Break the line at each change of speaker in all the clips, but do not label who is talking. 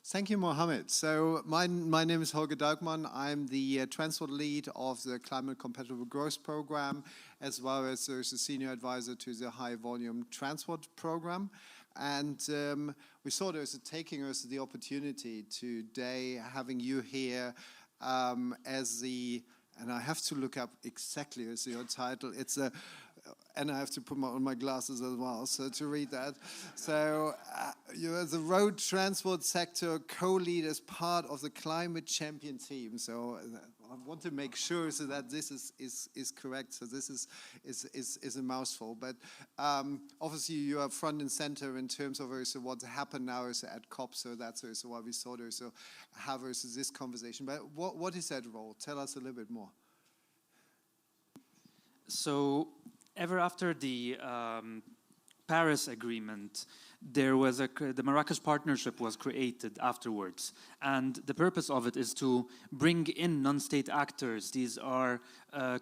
thank you, Mohamed. So my name is Holger Dalkmann. I'm the transport lead of the Climate Compatible Growth Program, as well as the senior advisor to the High Volume Transport Program. And we thought it was taking us the opportunity today, having you here as the, and I have to look up exactly as your title. It's a, and I have to put on my glasses as well, so to read that. So you're the road transport sector co-lead as part of the climate champion team. So I want to make sure so that this is correct. So this is a mouthful, but obviously you are front and center in terms of also what's happened now at COP. So that's also why we thought also have this conversation. But what is that role? Tell us a little bit more.
So ever after the Paris Agreement, there was the Marrakesh Partnership was created afterwards. And the purpose of it is to bring in non-state actors. These are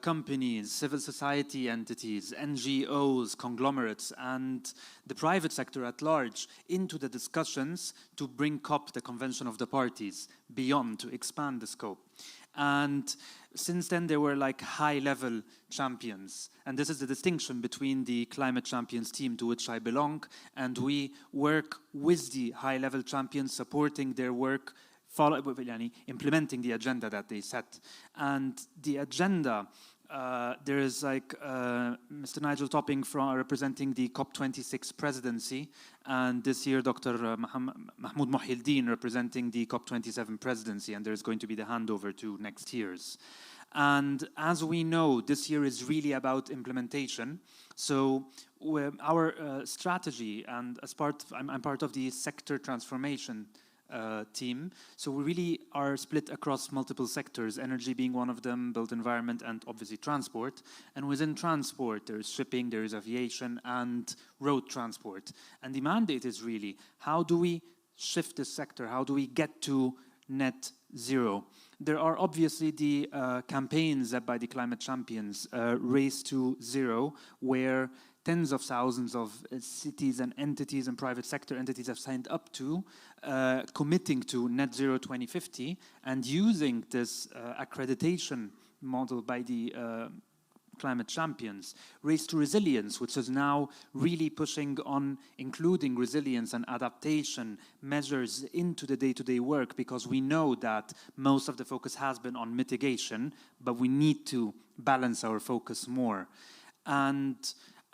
companies, civil society entities, NGOs, conglomerates, and the private sector at large into the discussions to bring COP, the Convention of the Parties, beyond, to expand the scope. And since then, there were like high-level champions. And this is the distinction between the climate champions team, to which I belong, and we work with the high-level champions, supporting their work, implementing the agenda that they set. And the agenda, there is like Mr. Nigel Topping representing the COP26 presidency, and this year Dr. Mahmoud Mohieldin representing the COP27 presidency, and there's going to be the handover to next year's. And as we know, this year is really about implementation. So our strategy, and as I'm part of the sector transformation team. So we really are split across multiple sectors, energy being one of them, built environment, and obviously transport. And within transport, there is shipping, there is aviation, and road transport. And the mandate is really, how do we shift this sector? How do we get to net zero? There are obviously the campaigns that by the climate champions, Race to Zero, where tens of thousands of cities and entities and private sector entities have signed up to committing to net zero 2050 and using this accreditation model by the climate champions. Race to Resilience, which is now really pushing on including resilience and adaptation measures into the day-to-day work, because we know that most of the focus has been on mitigation, but we need to balance our focus more. And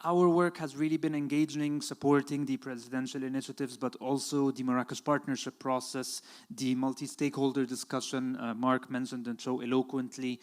our work has really been engaging, supporting the presidential initiatives, but also the Marrakesh Partnership process, the multi-stakeholder discussion Mark mentioned and so eloquently,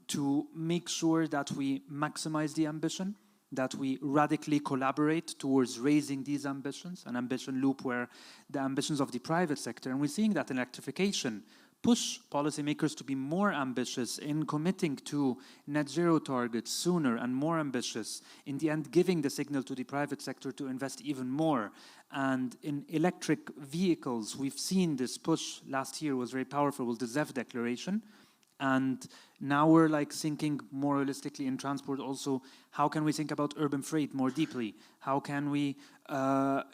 to make sure that we maximize the ambition, that we radically collaborate towards raising these ambitions, an ambition loop where the ambitions of the private sector, and we're seeing that electrification, push policymakers to be more ambitious in committing to net zero targets sooner and more ambitious, in the end giving the signal to the private sector to invest even more. And in electric vehicles, we've seen this push last year was very powerful with the ZEV declaration. And now we're like thinking more holistically in transport also, how can we think about urban freight more deeply? How can we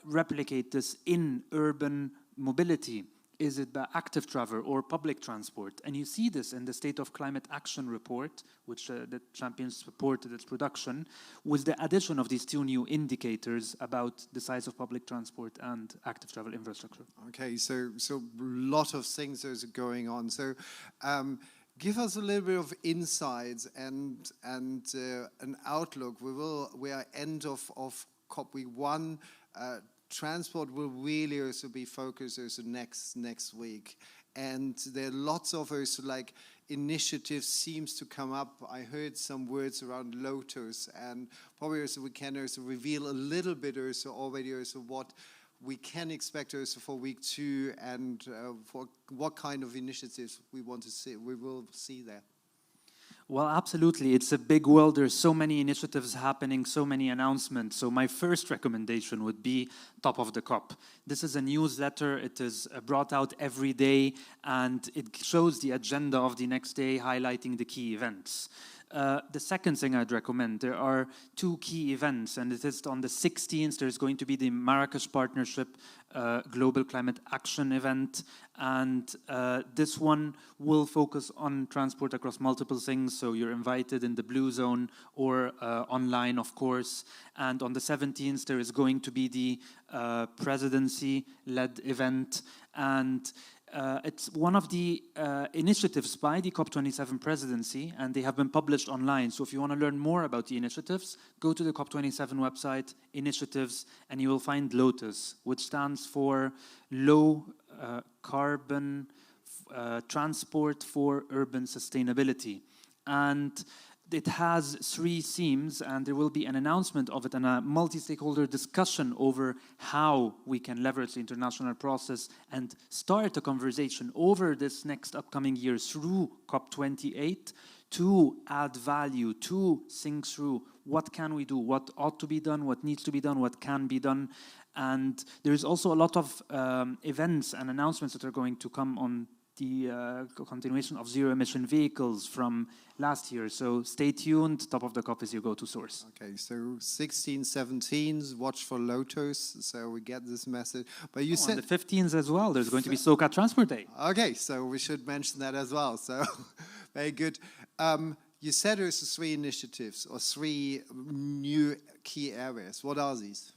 replicate this in urban mobility? Is it by active travel or public transport? And you see this in the State of Climate Action report, which the champions supported its production, with the addition of these two new indicators about the size of public transport and active travel infrastructure.
Okay, so a lot of things are going on. So give us a little bit of insights and an outlook. We are end of COP. We won. Transport will really also be focused also next week, and there are lots of also like initiatives seems to come up. I heard some words around Lotus, and probably also we can also reveal a little bit also already also what we can expect also for week 2 and for what kind of initiatives we want to see. We will see there.
Well, absolutely. It's a big world. There's so many initiatives happening, so many announcements. So my first recommendation would be Top of the COP. This is a newsletter. It is brought out every day, and it shows the agenda of the next day, highlighting the key events. The second thing I'd recommend, there are two key events, and it is on the 16th, there's going to be the Marrakesh Partnership Global Climate Action event, and this one will focus on transport across multiple things, so you're invited in the Blue Zone or online, of course. And on the 17th, there is going to be the presidency-led event, and it's one of the initiatives by the COP27 presidency, and they have been published online. So if you want to learn more about the initiatives, go to the COP27 website, initiatives, and you will find LOTUS, which stands for Low Carbon Transport for Urban Sustainability. And it has 3 themes, and there will be an announcement of it and a multi-stakeholder discussion over how we can leverage the international process and start a conversation over this next upcoming year through COP28 to add value, to think through what can we do, what ought to be done, what needs to be done, what can be done. And there's also a lot of events and announcements that are going to come on the continuation of zero-emission vehicles from last year. So stay tuned, top of the COP is your go-to source.
Okay, so 16, 17s, watch for Lotus, so we get this message. But you said...
on the 15th as well, there's going to be SOCA Transport Day.
Okay, so we should mention that as well, so very good. You said there's 3 initiatives or 3 new key areas. What are these?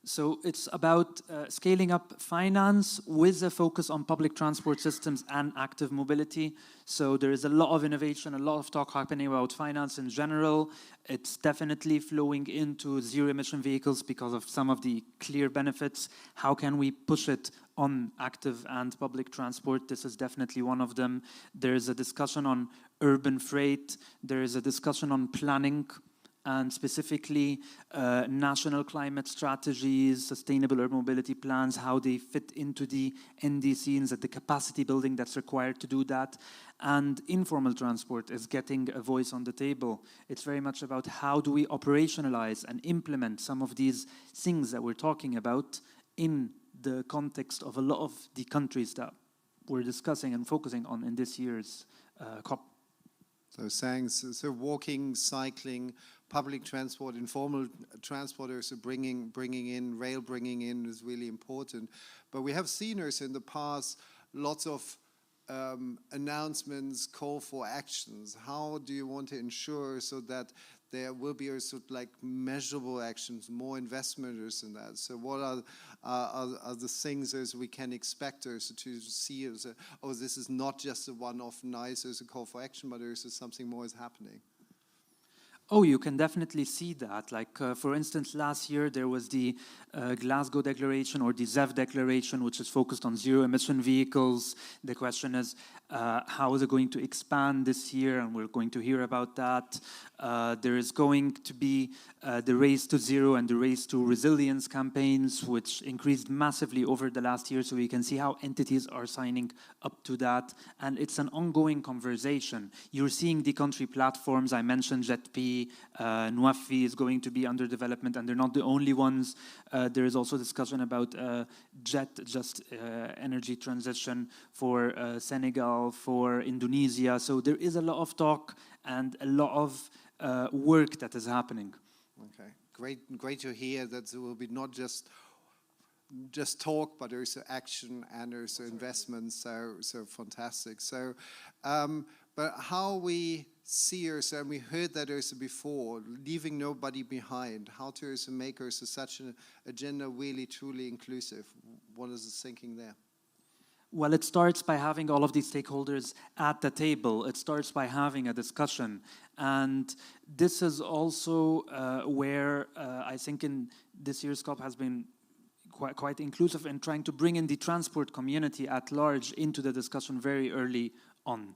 So it's about scaling up finance with a focus on public transport systems and active mobility. So there is a lot of innovation, a lot of talk happening about finance in general. It's definitely flowing into zero-emission vehicles because of some of the clear benefits. How can we push it on active and public transport? This is definitely one of them. There is a discussion on urban freight. There is a discussion on planning, and specifically national climate strategies, sustainable urban mobility plans, how they fit into the NDCs and the capacity building that's required to do that. And informal transport is getting a voice on the table. It's very much about how do we operationalize and implement some of these things that we're talking about in the context of a lot of the countries that we're discussing and focusing on in this year's COP.
So walking, cycling, public transport, informal transporters bringing in, rail bringing in is really important. But we have seen also in the past lots of announcements, call for actions. How do you want to ensure so that there will be also like measurable actions, more investments in that? So what are the things as we can expect also to see as oh, this is not just a one-off nice as a call for action, but there's something more is happening?
Oh, you can definitely see that. Like, for instance, last year there was the Glasgow Declaration or the ZEV Declaration, which is focused on zero-emission vehicles. The question is, how is it going to expand this year? And we're going to hear about that. There is going to be the Race to Zero and the Race to Resilience campaigns, which increased massively over the last year. So we can see how entities are signing up to that. And it's an ongoing conversation. You're seeing the country platforms. I mentioned JETP, Nwafi is going to be under development, and they're not the only ones. There is also discussion about just energy transition for Senegal, for Indonesia. So there is a lot of talk and a lot of work that is happening.
Okay, great to hear that there will be not just talk, but there's action and there's investment. So fantastic. So, but how we see us, and we heard that also before, leaving nobody behind. How to also make us such an agenda really truly inclusive. What is the thinking there?
Well, it starts by having all of these stakeholders at the table. It starts by having a discussion. And this is also where I think in this year's COP has been quite inclusive in trying to bring in the transport community at large into the discussion very early on.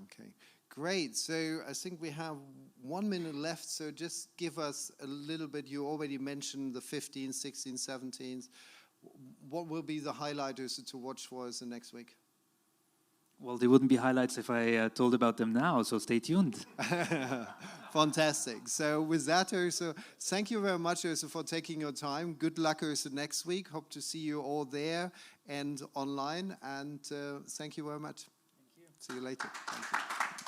Okay, great. So I think we have 1 minute left. So just give us a little bit. You already mentioned the 15th, 16th, 17th. What will be the highlighters to watch for us the next week?
Well, they wouldn't be highlights if I told about them now, so stay tuned.
Fantastic. So with that, also, thank you very much also for taking your time. Good luck also next week. Hope to see you all there and online. And thank you very much.
Thank you.
See you later. Thank you.